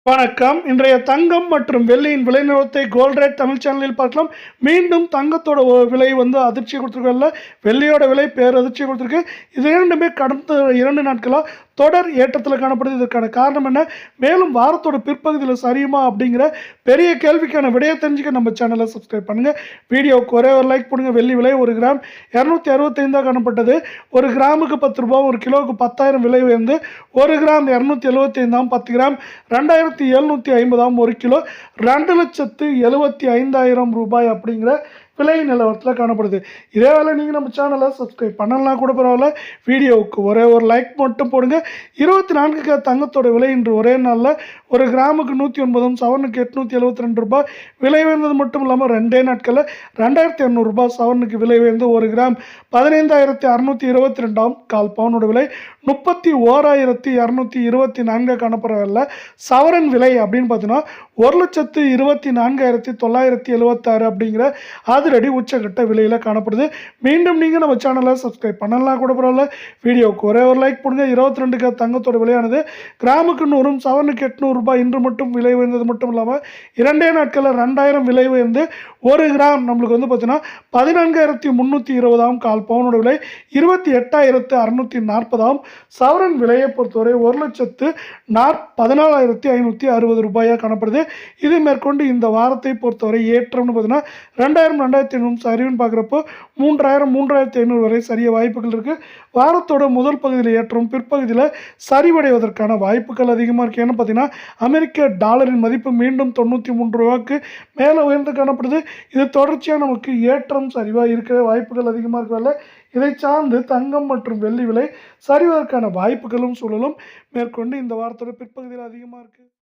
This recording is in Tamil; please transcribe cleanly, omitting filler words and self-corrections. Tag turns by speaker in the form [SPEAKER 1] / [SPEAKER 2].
[SPEAKER 1] வணக்கம். இன்றைய தங்கம் மற்றும் வெள்ளியின் விலை நிலவரத்தை கோல்ட் ரேட் தமிழ் சேனலில் பார்க்கலாம். மீண்டும் தங்கத்தோட விலை அதிர்ச்சி கொடுத்துருக்கல, வெள்ளியோட விலை பேரதிர்ச்சி கொடுத்துருக்கு. இது இரண்டுமே கடந்த 2 நாட்களா தொடர் ஏற்றத்தில் காணப்படுது. இதற்கான காரணம் என்ன, மேலும் வாரத்தோட பிற்பகுதியில் சரியுமா அப்படிங்கிற பெரிய கேள்விக்கான விடையை தெரிஞ்சுக்க நம்ம சேனலை சப்ஸ்கிரைப் பண்ணுங்கள். வீடியோவுக்கு ஒரே ஒரு லைக் பண்ணுங்கள். வெள்ளி விலை 1 கிராம் 265 காணப்பட்டது. 1 கிராமுக்கு 10 ரூபாய், 1 கிலோவுக்கு 10,000 விலை உயர்ந்து 1 கிராம் 275, 10 கிராம் 2750, 1 கிலோ 2,75,000 ரூபாய் அப்படிங்கிற விலை நிலவரத்தில் காணப்படுது. இதே வேலை நீங்கள் நம்ம சேனலை சப்ஸ்கிரைப் பண்ணலாம் கூட பரவாயில்ல, வீடியோவுக்கு ஒரே ஒரு லைக் மட்டும் போடுங்க. 24 தங்கத்தோட விலை இன்று ஒரே நாளில் 1 கிராமுக்கு 109, சவரனுக்கு 872 ரூபாய் விலை உயர்ந்தது மட்டும் இல்லாமல் 2 நாட்களில் 2,200 ரூபாய் சவரனுக்கு விலை உயர்ந்து 1 கிராம் 15,622, கால் பவுனோட விலை 31,224 காணப்படவில்லை. சவரன் விலை அப்படின்னு பார்த்தீங்கன்னா 1,24,976 அப்படிங்கிற அதிரடி உச்சக்கட்ட விலையில் காணப்படுது. மீண்டும் நீங்கள் நம்ம சேனலை சப்ஸ்கிரைப் பண்ணலாம் கூட பரவாயில்ல, வீடியோவுக்கு ஒரே ஒரு லைக் போடுங்க. 22 தங்கத்தோட விலையானது கிராமுக்கு 100, சவரனுக்கு 800 ரூபாய் இன்று மட்டும் விலை உயர்ந்தது மட்டும் இல்லாமல் 2 நாட்களில் 2,000 விலை உயர்ந்து 1 கிராம் நம்மளுக்கு நம்மளுக்கு 14,320, கால் பவுனோட விலை 28,640. சவரன் விலையை பொறுத்தவரை 1,14,560 ரூபாயாக காணப்படுது. இது மேற்கொண்டு இந்த வாரத்தை பொறுத்தவரை ஏற்றம்னு பார்த்தீங்கன்னா 2,000-2,500 சரிவுன்னு பார்க்குறப்போ 3,000-3,500 வரை சரிய வாய்ப்புகள் இருக்குது. வாரத்தோட முதல் பகுதியில் ஏற்றம், பிற்பகுதியில் சரிவடைவதற்கான வாய்ப்புகள் அதிகமாக இருக்குது. ஏன்னு பார்த்தீங்கன்னா அமெரிக்க டாலரின் மதிப்பு மீண்டும் 93 ரூபாய்க்கு மேலே உயர்ந்து காணப்படுது. இது தொடர்ச்சியாக நமக்கு ஏற்றம் சரிவாக இருக்கிற வாய்ப்புகள் அதிகமாக இருக்கிறதால இதை சார்ந்து தங்கம் மற்றும் வெள்ளி விலை சரிவதற்கான வாய்ப்புகளும் சூழலும் மேற்கொண்டு இந்த வாரத்தோட பிற்பகுதியில் அதிகமாக இருக்குது.